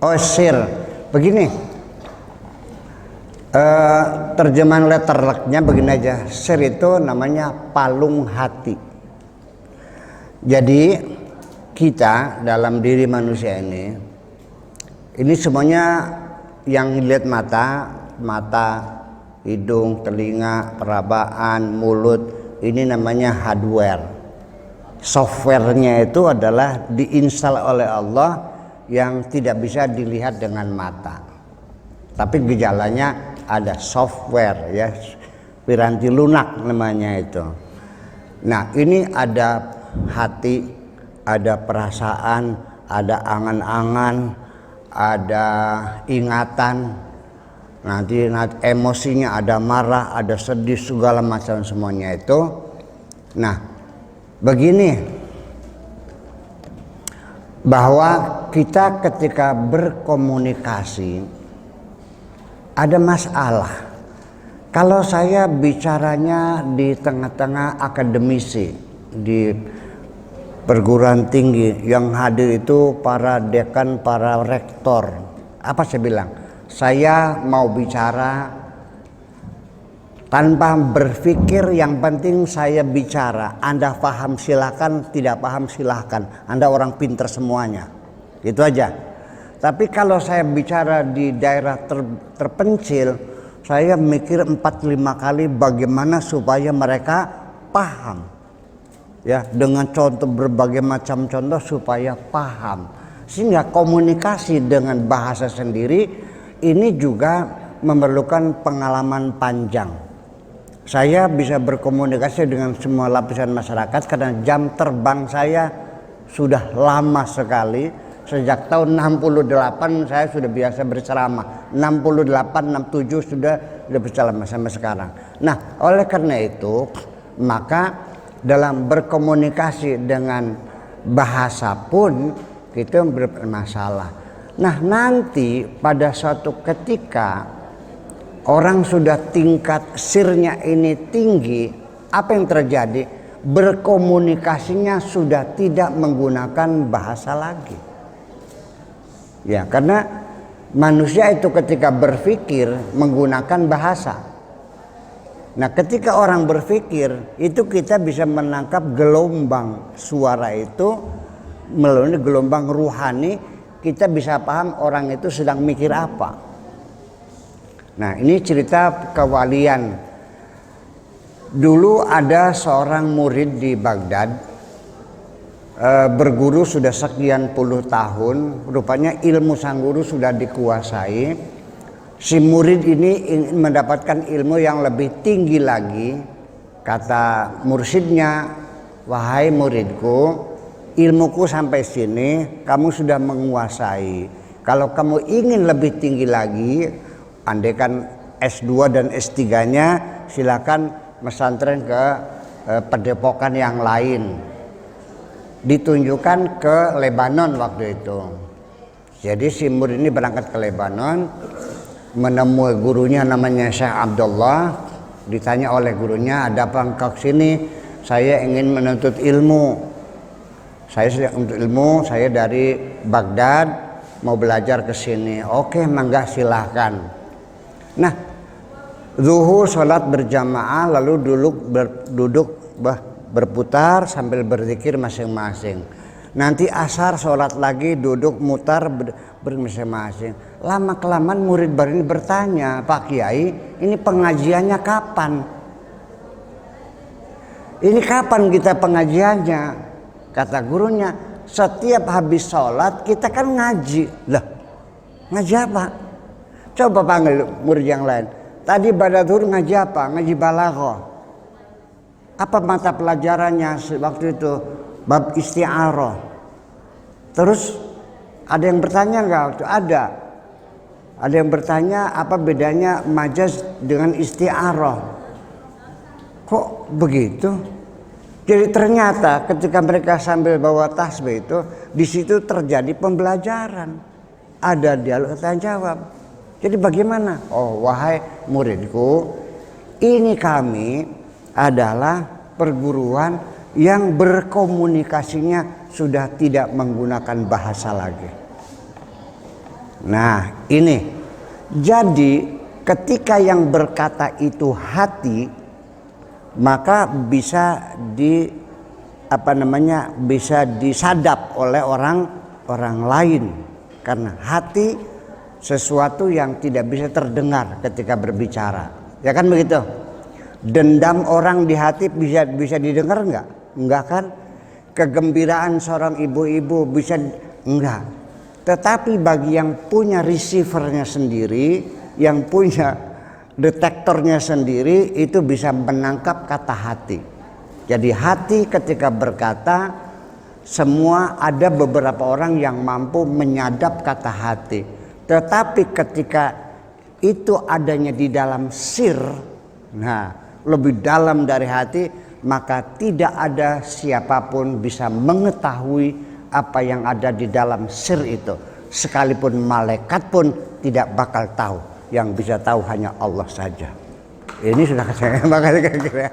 Oh, sir. Begini. Terjemahan letternya begini aja. Sir itu namanya palung hati. Jadi kita dalam diri manusia ini semuanya yang dilihat mata, hidung, telinga, perabaan, mulut, ini namanya hardware. Softwarenya itu adalah diinstal oleh Allah yang tidak bisa dilihat dengan mata. Tapi gejalanya ada software ya, piranti lunak namanya itu. Nah, ini ada hati, ada perasaan, ada angan-angan, ada ingatan, nanti emosinya ada marah, ada sedih, segala macam semuanya itu. Nah, begini, bahwa kita ketika berkomunikasi ada masalah. Kalau saya bicaranya di tengah-tengah akademisi di perguruan tinggi, yang hadir itu para dekan, para rektor. Apa saya bilang? Saya mau bicara tanpa berpikir, yang penting saya bicara. Anda paham silakan, tidak paham silakan. Anda orang pintar semuanya. Itu aja. Tapi kalau saya bicara di daerah terpencil, saya mikir 4-5 kali bagaimana supaya mereka paham. Ya, dengan contoh, berbagai macam contoh supaya paham. Sehingga komunikasi dengan bahasa sendiri ini juga memerlukan pengalaman panjang. Saya bisa berkomunikasi dengan semua lapisan masyarakat karena jam terbang saya sudah lama sekali. Sejak tahun 68 saya sudah biasa berceramah. 68, 67 sudah berceramah sampai sekarang. Nah, oleh karena itu, maka dalam berkomunikasi dengan bahasa pun kita bermasalah. Nah, nanti pada suatu ketika orang sudah tingkat sirnya ini tinggi, apa yang terjadi? Berkomunikasinya sudah tidak menggunakan bahasa lagi. Ya, karena manusia itu ketika berpikir menggunakan bahasa. Nah, ketika orang berpikir itu kita bisa menangkap gelombang suara itu melalui gelombang ruhani, kita bisa paham orang itu sedang mikir apa. Nah, ini cerita kewalian. Dulu ada seorang murid di Baghdad, berguru sudah sekian puluh tahun, rupanya ilmu sang guru sudah dikuasai. Si murid ini ingin mendapatkan ilmu yang lebih tinggi lagi. Kata mursyidnya, wahai muridku, ilmuku sampai sini, kamu sudah menguasai. Kalau kamu ingin lebih tinggi lagi, andaikan S2 dan S3-nya, silakan pesantren ke padepokan yang lain. Ditunjukkan ke Lebanon waktu itu. Jadi si murid ini berangkat ke Lebanon, menemui gurunya namanya Syekh Abdullah. Ditanya oleh gurunya, ada apa engkau sini? Saya ingin menuntut ilmu. Saya sedang menuntut ilmu, saya dari Baghdad mau belajar ke sini. Oke, mangga silahkan. Nah, zuhur sholat berjamaah, lalu duduk berputar sambil berzikir masing-masing. Nanti asar sholat lagi, duduk mutar masing-masing. Lama kelamaan murid baru ini bertanya, Pak Kiai, ini pengajiannya kapan? Ini kapan kita pengajiannya? Kata gurunya, setiap habis sholat kita kan ngaji. Lah, ngaji apa? Coba panggil murid yang lain. Tadi pada zuhur ngaji apa? Ngaji balaghah. Apa mata pelajarannya waktu itu? Bab isti'arah. Terus ada yang bertanya enggak? Ada. Ada yang bertanya apa bedanya majaz dengan isti'arah? Kok begitu? Jadi ternyata ketika mereka sambil bawa tasbih itu, di situ terjadi pembelajaran. Ada dialog tanya jawab. Jadi bagaimana? Oh, wahai muridku, ini kami adalah perguruan yang berkomunikasinya sudah tidak menggunakan bahasa lagi. Nah, ini. Jadi ketika yang berkata itu hati, maka bisa bisa disadap oleh orang lain, karena hati sesuatu yang tidak bisa terdengar ketika berbicara, ya kan begitu. Dendam orang di hati bisa didengar enggak kan? Kegembiraan seorang ibu-ibu bisa enggak. Tetapi bagi yang punya receivernya sendiri, yang punya detektornya sendiri, itu bisa menangkap kata hati. Jadi hati ketika berkata, semua ada beberapa orang yang mampu menyadap kata hati. Tetapi ketika itu adanya di dalam sir, nah lebih dalam dari hati, maka tidak ada siapapun bisa mengetahui apa yang ada di dalam sir itu. Sekalipun malaikat pun tidak bakal tahu. Yang bisa tahu hanya Allah saja. Ini sudah saya makanya kira-kira.